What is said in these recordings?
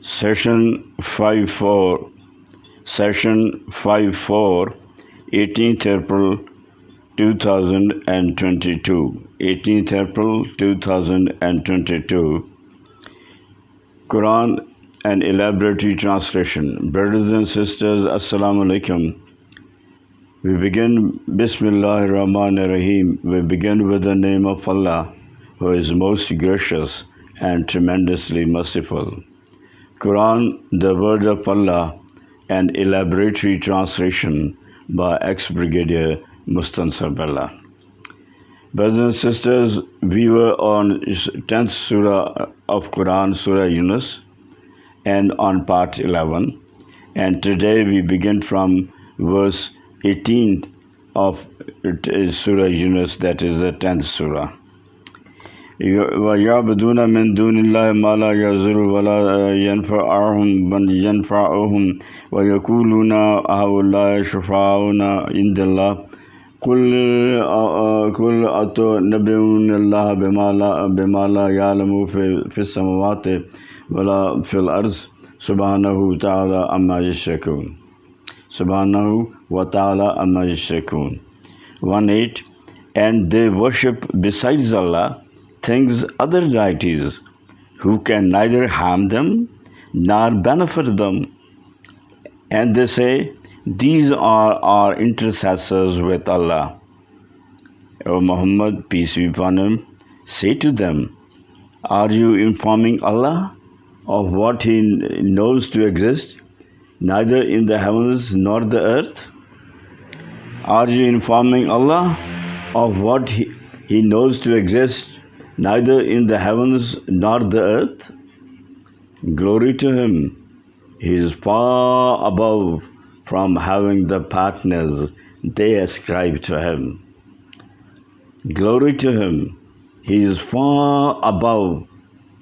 Session 5-4, Session 5-4, 18th April 2022. 18th April 2022. Quran and elaboratory translation. Brothers and sisters, Assalamu alaikum. We begin Bismillahir Rahmanir Rahim. We begin with the name of Allah, who is most gracious and tremendously merciful. Quran, the word of Allah, and elaboratory translation by ex-Brigadier Mustansar Bellah. Brothers and sisters, we were on 10th Surah of Quran, Surah Yunus, and on part 11. And today we begin from verse 18 of Surah Yunus, that is the 10th Surah. وَيَعْبُدُونَ مِن دُونِ اللَّهِ مَا لَا يَضُرُّ وَلَا يَنفَعُهُم وَيَقُولُونَ هَؤُلَاءِ شُفَعَاؤُنَا عِندَ اللَّهِ قُلْ أَتُنَبِّئُونَ اللَّهَ بِمَا لَا يَعْلَمُ فِي السَّمَاوَاتِ وَلَا فِي الْأَرْضِ سُبْحَانَهُ وَتَعَالَى عَمَّا يُشْرِكُونَ. Subhanahu wa ta'ala amma yushrikun. 1:8. And they worship besides Allah things other deities who can neither harm them nor benefit them. And they say, these are our intercessors with Allah. O Muhammad, peace be upon him, say to them, are you informing Allah of what He knows to exist, neither in the heavens nor the earth? Are you informing Allah of what He knows to exist, neither in the heavens nor the earth? Glory to Him. He is far above from having the partners they ascribe to Him. Glory to Him. He is far above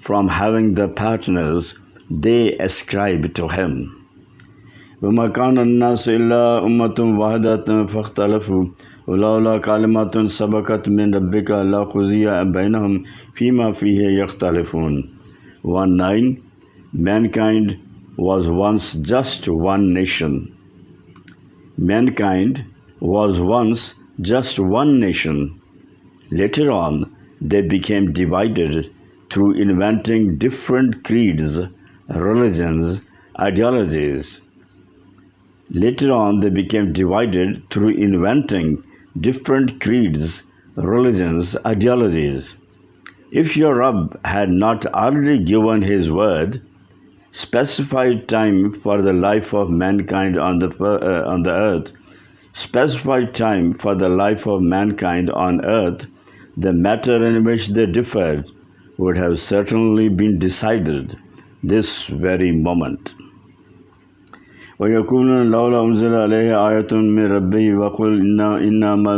from having the partners they ascribe to Him. وَمَا كَانَ النَّاسُ إِلَّا أُمَّةٌ وَاحِدَةٌ فَاخْتَلَفُوا وَلَوْلَا كَلِمَةٌ سَبَقَتْ مِنْ رَبِّكَ لَقُضِيَ بَيْنَهُمْ فِيمَا فِيهِ يَخْتَلِفُونَ. 1:9. Mankind was once just one nation. Mankind was once just one nation. Later on, they became divided through inventing different creeds, religions, ideologies. Later on, they became divided through inventing different creeds, religions, ideologies. If your Rabb had not already given His word, specified time for the life of mankind on the earth, specified time for the life of mankind on earth, the matter in which they differed would have certainly been decided this very moment. وَيَقُولُونَ لَوْلَا أُنزِلَ عَلَيْهِ آيَةٌ مِّن رَّبِّهِ وَقُلْ إِنَّمَا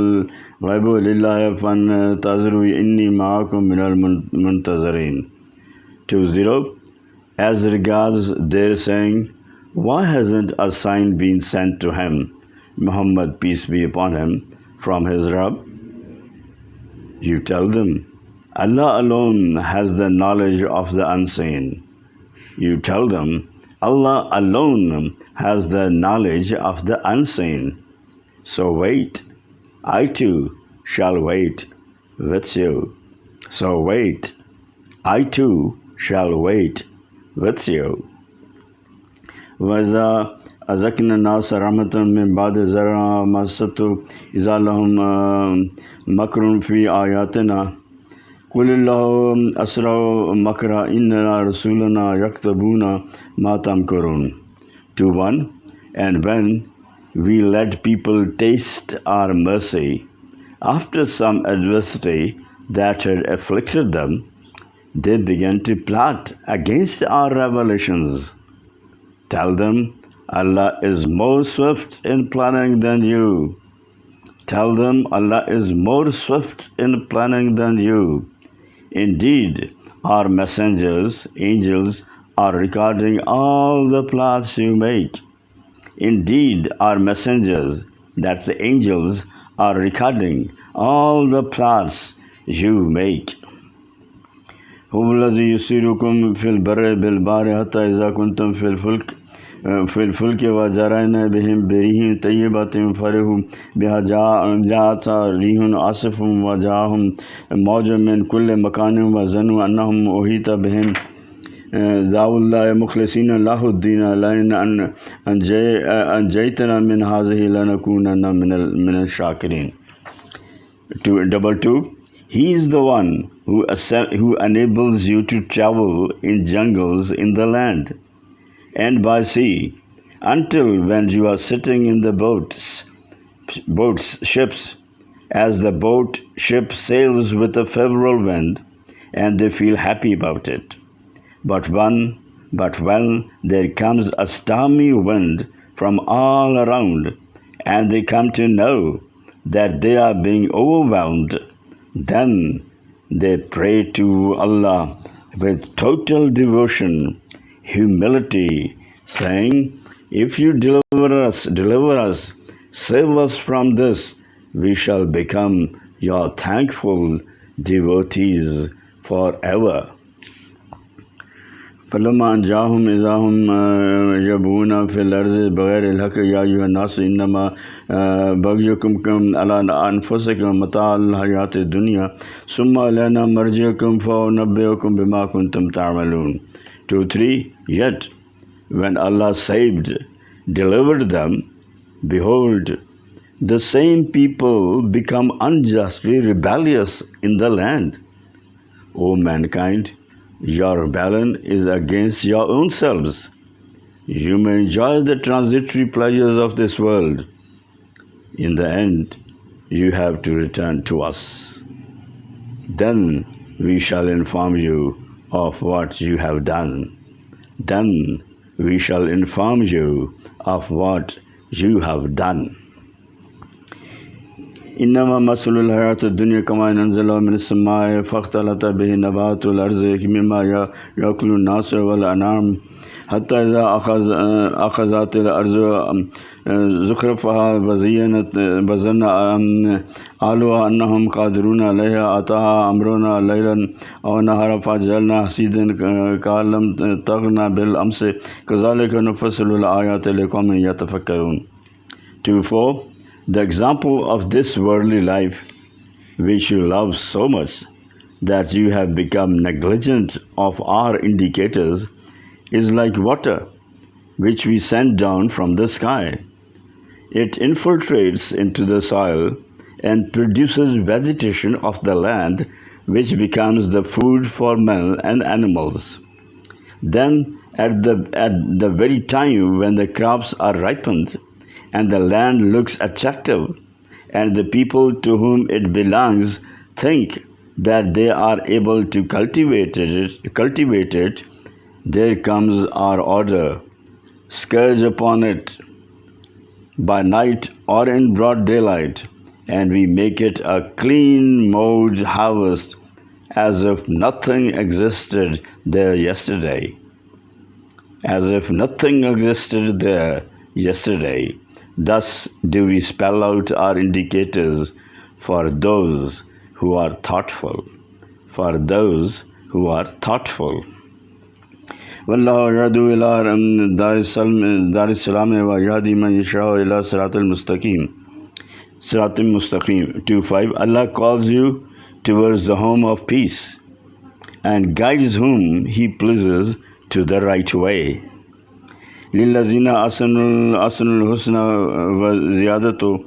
الْغَيْبُ لِلَّهِ فَانْتَظِرُوا إِنِّي مَعَكُم مِّنَ الْمُنتَظِرِينَ. 2:0. As regards their saying, why hasn't a sign been sent to him, Muhammad, peace be upon him, from his Rabb? You tell them, Allah alone has the knowledge of the unseen. You tell them, Allah alone has the knowledge of the unseen. So wait, I too shall wait with you. So wait, I too shall wait with you. وَإِذَا أَذَقْنَا النَّاسَ رَحْمَةً مِّن بَعْدِ ضَرَّاءٍ مَسَّتْهُمْ إِذَا لَهُم مَكْرٌ فِي آيَاتِنَا قُلِ اللَّهُ أَسْرَعُ مَكْرًا إِنَّ رُسُلَنَا يَكْتُبُونَ مَا تَمْكُرُونَ. 2:1. And when we let people taste our mercy, after some adversity that had afflicted them, they began to plot against our revelations. Tell them, Allah is more swift in planning than you. Tell them, Allah is more swift in planning than you. Indeed, our messengers, angels, are recording all the plots you make. Indeed, our messengers, that's the angels, are recording all the plots you make. هو الذي يسيركم في البر بالبحر حتى إذا كنتم في الفلك وجرينا بهم بريح طيبة فرحوا بها جاءتها ريح عاصف وجاءهم موج من كل مكان وظنوا أنهم أحيط بهم دعوا الله مخلصين له الدين لئن أنجيتنا من هذه لنكونن من الشاكرين. Double two. He is the one who enables you to travel in jungles in the land and by sea, until when you are sitting in the ships, as the ship sails with a favorable wind, and they feel happy about it. But when there comes a stormy wind from all around, and they come to know that they are being overwhelmed, then they pray to Allah with total devotion, humility, saying, if you deliver us, save us from this, we shall become your thankful devotees forever. فلما أنجاهم إذا هم يبغون في الأرض بغير الحق يا أيها الناس إنما بغيكم على أنفسكم متاع الحياة الدنيا ثم إلينا مرجعكم فأنبئكم بما كنتم تعملون. 2-3. Yet when Allah delivered them, behold, the same people become unjustly rebellious in the land. O mankind, your rebellion is against your own selves. You may enjoy the transitory pleasures of this world. In the end, you have to return to us. Then we shall inform you of what you have done. Then we shall inform you of what you have done. إنما مثل الحياة الدنيا كما أنزله من السماء فاختلط به نبات الأرض مما يأكل الناس والأنعام حتى إذا أخذت الأرض زخرفها وظن أهلها أنهم قادرون عليها أتاها أمرنا ليلا أو نهارا فجعلنا حصيدا كأن لم تغن بالأمس كذلك نفصل الآيات لقوم يتفكرون. 2-4. The example of this worldly life, which you love so much that you have become negligent of our indicators, is like water, which we send down from the sky. It infiltrates into the soil and produces vegetation of the land, which becomes the food for men and animals. Then, at the very time when the crops are ripened, and the land looks attractive, and the people to whom it belongs think that they are able to cultivate it, there comes our order, scourge upon it by night or in broad daylight, and we make it a clean mowed harvest, as if nothing existed there yesterday. As if nothing existed there yesterday. Thus do we spell out our indicators for those who are thoughtful. For those who are thoughtful. وَاللَّهُ يَدْعُو إِلَىٰ دَارِ السَّلَامِ وَيَهْدِي مَن يَشَاءُ إِلَىٰ صِرَاطٍ مُسْتَقِيمٍ. 2-5. Allah calls you towards the home of peace and guides whom He pleases to the right way. للذين أحسنوا الحسنى وزيادة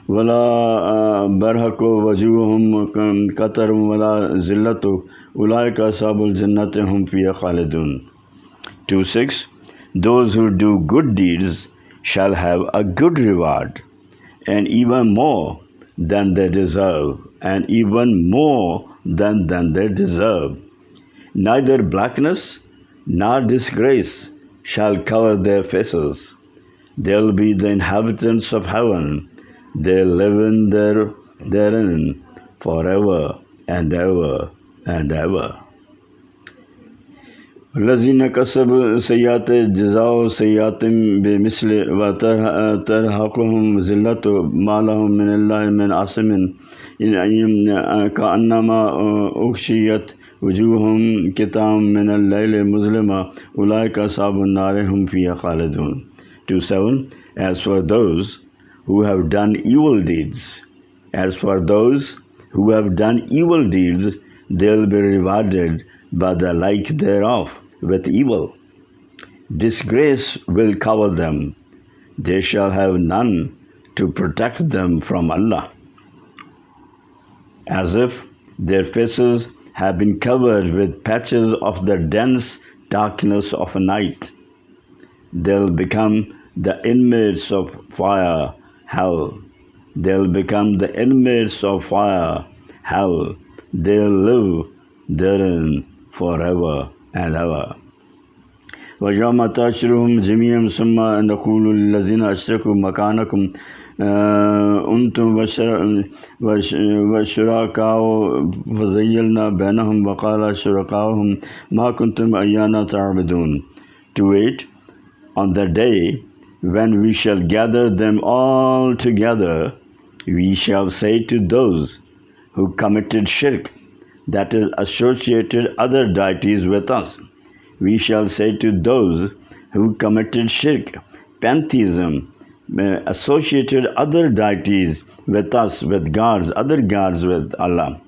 ولا برهق وجوههم قتر ولا ذلة أولئك أصحاب الجنة هم فيها خالدون. 2-6. Those who do good deeds shall have a good reward, and even more than they deserve, and even more than they deserve. Neither blackness nor disgrace shall cover their faces. They'll be the inhabitants of heaven. They'll live in therein forever and ever and ever. الذين كسبوا سيئات جزاء سيئات بمثل وترهقهم ذلة ما لهم من الله من عاصم كأنما أغشيت وجوههم كتام من الليل مظلمة أولئك أصحاب النار هم فيها خالدون. 2:7. As for those who have done evil deeds, they'll be rewarded by the like thereof with evil. Disgrace will cover them. They shall have none to protect them from Allah, as if their faces have been covered with patches of the dense darkness of a night. They'll become the inmates of fire, hell. They'll live therein forever and ever. وَيَوْمَ تَحْشُرُهُمْ جَمِيعًا ثُمَّ نَقُولُ لِلَّذِينَ أَشْرَكُوا مَكَانَكُمْ أَنْتُمْ وَشُرَكَاؤُ فَزَيَّلْنَا بَيْنَهُمْ وَقَالَ شُرَكَاؤُهُمْ مَا كُنْتُمْ إِيَّانَا تَعْبُدُونَ. 2:8. On the day when we shall gather them all together, we shall say to those who committed shirk, that is, associated other deities with us. We shall say to those who committed shirk, pantheism, associated other deities with us, with gods, other gods with Allah.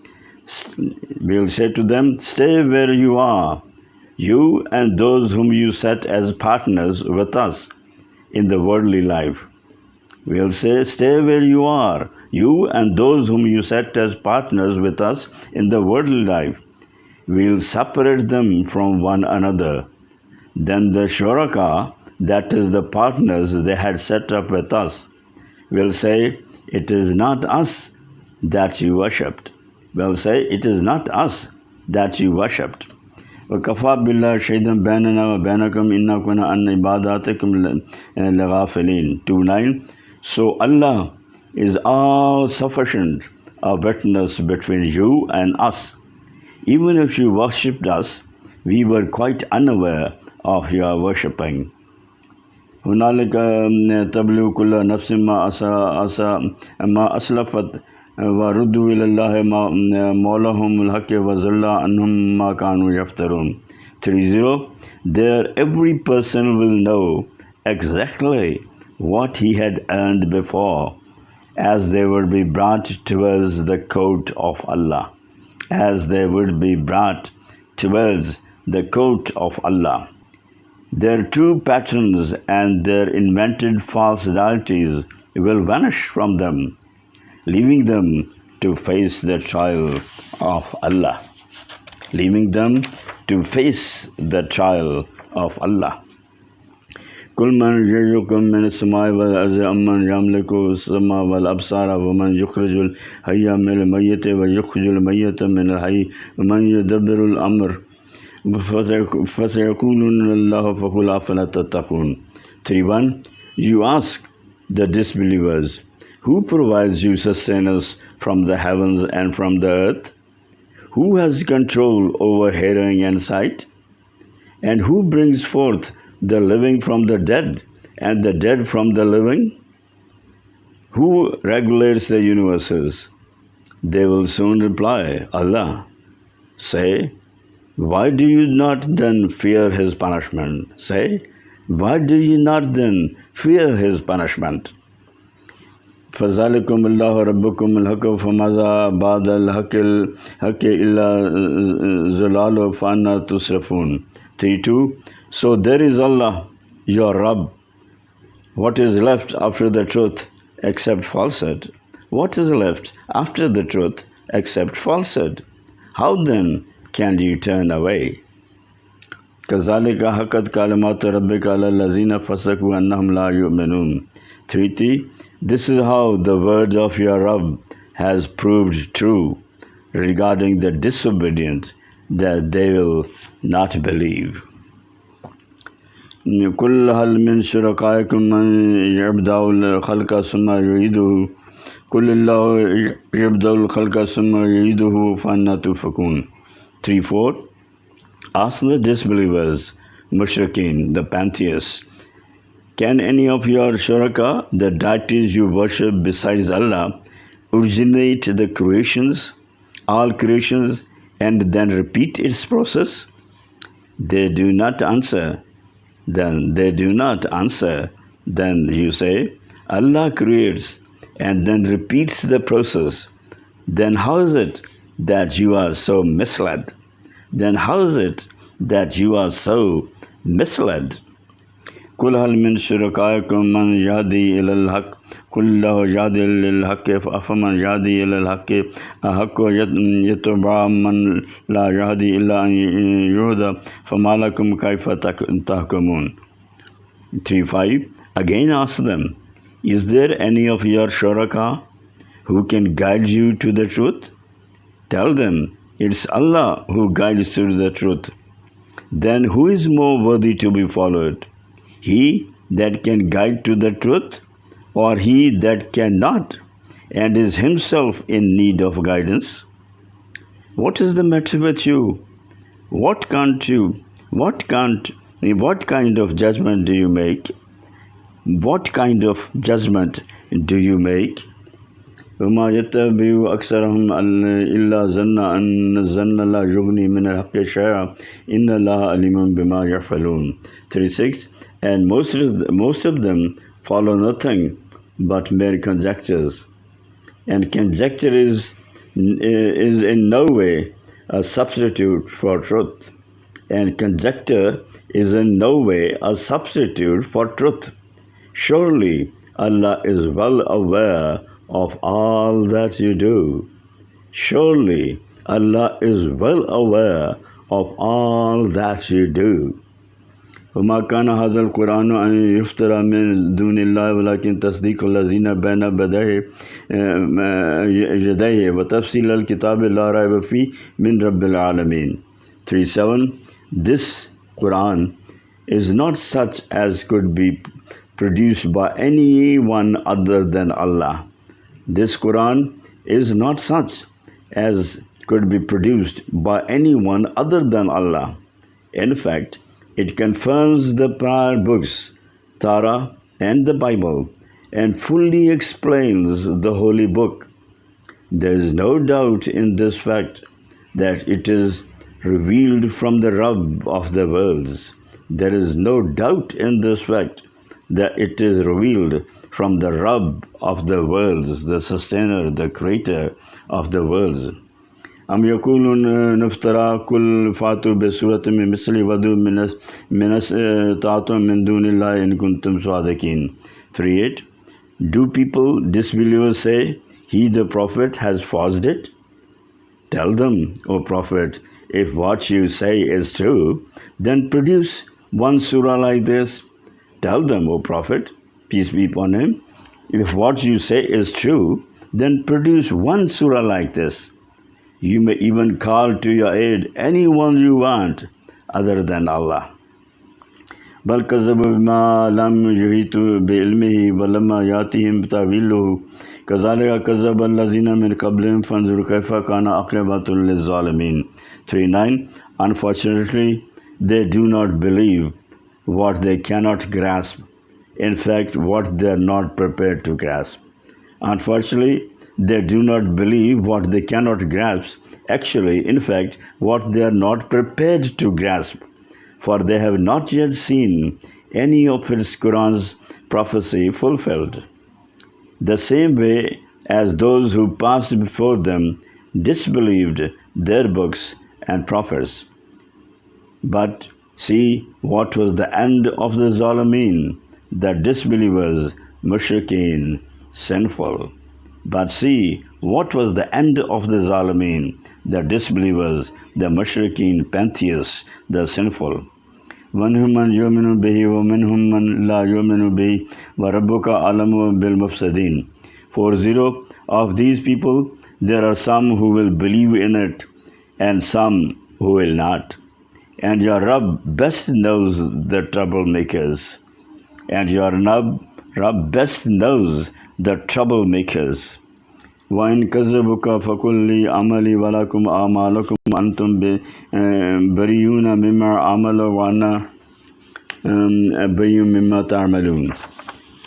We'll say to them, stay where you are, you and those whom you set as partners with us in the worldly life. We'll say, stay where you are, you and those whom you set as partners with us in the worldly life. We'll separate them from one another. Then the shuraka, that is the partners they had set up with us, will say, it is not us that you worshipped. وَكَفَى بِاللَّهِ شَهِيدًا بَيْنَنَا وَبَيْنَكُمْ إِنَّا كُنَّا عَنْ عِبَادَاتِكُمْ لَغَافِلِينَ. 2:9. So Allah is all sufficient a witness between you and us. Even if you worshipped us, we were quite unaware of your worshipping. هُنَالِكَ تَبْلُو كُلُّ نَفْسٍ مَا أَسْلَفَتْ وَرُدُّوا إِلَى اللَّهِ مَوْلَاهُمُ الْحَقِّ وَضَلَّ عَنْهُمْ مَا كَانُوا يَفْتَرُونَ. 3:0. There every person will know exactly what he had earned before, as they would be brought towards the court of Allah. Their true patterns and their invented false deities will vanish from them, leaving them to face the trial of Allah. كل من يرزقكم من السماء والأرض أمن يملك السمع والأبصار ومن يخرج الحي من الميت ويخرج الميت من الحي ومن يدبر الأمر فسيقولون الله فقل أفلا تتقون. 3:1. You ask the disbelievers, who provides you sustenance from the heavens and from the earth? Who has control over hearing and sight? And who brings forth the living from the dead and the dead from the living? Who regulates the universes? They will soon reply, Allah. Say, why do you not then fear His punishment? فَذَلِكُمُ اللَّهُ رَبُّكُمُ الْحَقُّ فَمَاذَا بَعْدَ الْحَقِّ إِلَّا ضَلَالٌ فَأَنَّىٰ تُصْرَفُونَ. 3:2. So there is Allah, your Rabb. What is left after the truth except falsehood? How then can you turn away? كَذَلِكَ حَقَّتْ كَلِمَاتُ رَبِّكَ عَلَى الَّذِينَ فَسَقُوا أَنَّهُمْ لَا يُؤْمِنُونَ. 3:3. This is how the word of your Rabb has proved true regarding the disobedient, that they will not believe. قُلْ هَلْ مِنْ شُرَكَائِكُمْ مَنْ يَبْدَأُ الْخَلْقَ ثُمَّ يُعِيدُهُ قُلِ اللَّهُ يَبْدَأُ الْخَلْقَ ثُمَّ يُعِيدُهُ فَأَنَّىٰ تُؤْفَكُونَ. 3:4. Ask the disbelievers, mushrikeen, the pantheists, can any of your shuraka, the deities you worship besides Allah, originate the creations, all creations, and then repeat its process? They do not answer. Then you say, Allah creates and then repeats the process. Then how is it that you are so misled? قل هل من شركائكم من يهدي إلى الحق قل له يهدي للحق أفمن يهدي إلى الحق أحق يتبع من لا يهدي إلا أن يهدى فما لكم كيف تحكمون. 3.5. Again ask them, is there any of your shuraka who can guide you to the truth? Tell them, it's Allah who guides to the truth. Then who is more worthy to be followed? He that can guide to the truth, or he that cannot, and is himself in need of guidance? What is the matter with you? What kind of judgment do you make? وما يتبع أكثرهم إلا ظن أن الظن لا يغني من الحق شيئا إن الله عليم بما يفعلون. 36. And most of them follow nothing but mere conjectures, and conjecture is in no way a substitute for truth. Surely Allah is well aware of all that you do. وما كان هذا القرآن أن يفترى من دون الله ولكن تصديق الذين بين يديه وتفصيل الكتاب لا ريب فيه من رب العالمين. 3.7. This Quran is not such as could be produced by anyone other than Allah. This Quran is not such as could be produced by anyone other than Allah. In fact, it confirms the prior books, Torah and the Bible, and fully explains the holy book. There is no doubt in this fact that it is revealed from the Rabb of the worlds. The sustainer, the creator of the worlds. أم يقولون نفترى قل فاتوا بسورة من مثل ودوا من استطعتم من دون الله إن كنتم صادقين. 3.8. Do people, disbelievers, say, he, the Prophet, has forged it? Tell them, O Prophet, if what you say is true, then produce one surah like this. Tell them, O Prophet, peace be upon him, if what you say is true, then produce one surah like this. You may even call to your aid anyone you want other than Allah. بل كذبوا بما لم يحيطوا بعلمه ولما يأتهم تأويله كذلك كذب الذين من قبلهم فانظر كيف كان عاقبة للظالمين. 3.9. Unfortunately, they do not believe what they cannot grasp. In fact, what they are not prepared to grasp. They do not believe what they cannot grasp. Actually, in fact, what they are not prepared to grasp. For they have not yet seen any of its Quran's prophecy fulfilled. The same way as those who passed before them disbelieved their books and prophets. But see what was the end of the Zalimeen, the disbelievers, mushrikeen, sinful. But see what was the end of the Zalimeen, the disbelievers, the mushrikeen, pantheists, the sinful. وَمِنْهُمْ مَنْ يُؤْمِنُ بِهِ وَمِنْهُمْ مَنْ لَا يُؤْمِنُ بِهِ وَرَبُّكَ أَعْلَمُ بِالْمُفْسِدِينَ. 4.0. Of these people, there are some who will believe in it and some who will not. And your Rabb best knows the troublemakers. وَإِنْ كَذَّبُوكَ فَقُلْ لِي عَمَلِي وَلَكُمْ أَعْمَالُكُمْ أَنْتُمْ بَرِيئُونَ مِمَّا أَعْمَلُ وَأَنَا بَرِيءٌ مِمَّا تَعْمَلُونَ.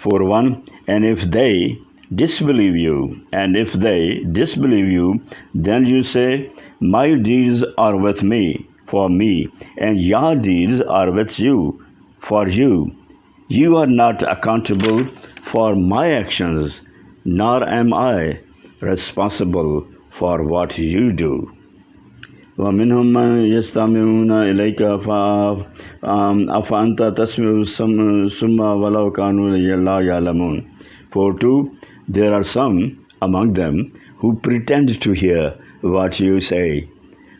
4.1. And if they, disbelieve you. And if they disbelieve you, then you say, my deeds are with me, for me, and your deeds are with you, for you. You are not accountable for my actions, nor am I responsible for what you do. ومنهم من يستمعون إليك أفأنت تسمع ثم ولو كانوا لا يعلمون. For two, there are some among them who pretend to hear what you say,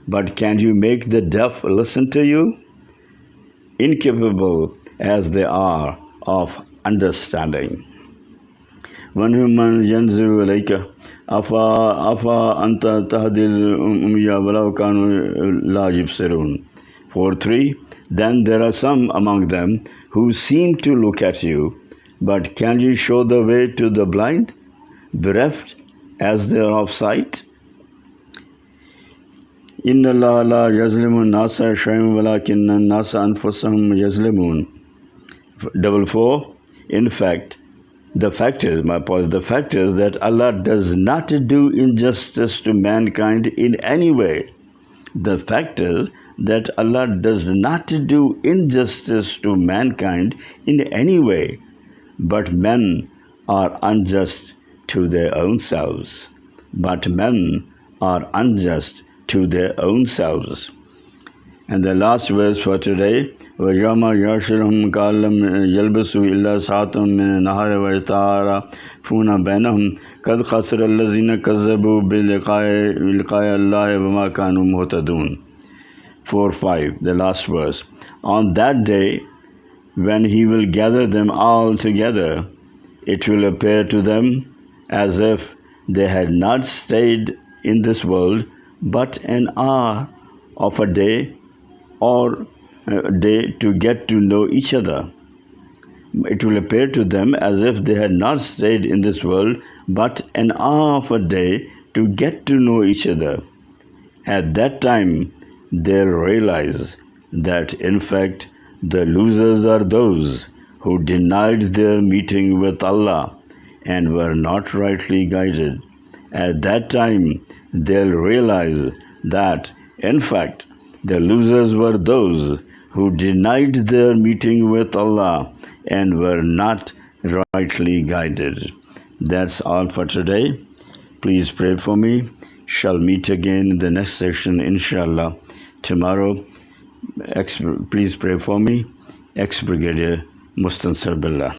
but can you make the deaf listen to you? Incapable as they are of understanding. ومنهم من ينظر إليك أفأنت تهدي الأمي ولو كانوا لا يبصرون. For three, then there are some among them who seem to look at you, but can you show the way to the blind, bereft as they are of sight? إن الله لا يظلم الناس شيئا ولكن الناس أنفسهم يظلمون. 4. In fact, the fact is that Allah does not do injustice to mankind in any way. The fact is that Allah does not do injustice to mankind in any way, but men are unjust to their own selves. And the last verse for today, وَيَوْمَ يَحْشُرُهُمْ كَأَن لَّمْ يَلْبَثُوا إِلَّا سَاعَةً مِّنَ النَّهَارِ وَيَتَعَارَفُونَ بَيْنَهُمْ قَدْ خَسِرَ الَّذِينَ كَذَّبُوا بِلِقَاءِ اللَّهِ وَمَا كَانُوا مُهْتَدُونَ. 4-5, the last verse. On that day, when He will gather them all together, it will appear to them as if they had not stayed in this world but an hour of a day or a day to get to know each other. It will appear to them as if they had not stayed in this world but an hour of a day to get to know each other. At that time, they'll realize that, in fact, the losers are those who denied their meeting with Allah and were not rightly guided. At that time, they'll realize that, in fact, the losers were those who denied their meeting with Allah and were not rightly guided. That's all for today. Please pray for me. Shall meet again in the next session, inshallah, tomorrow. Please pray for me. Ex-Brigadier Mustansir Billah.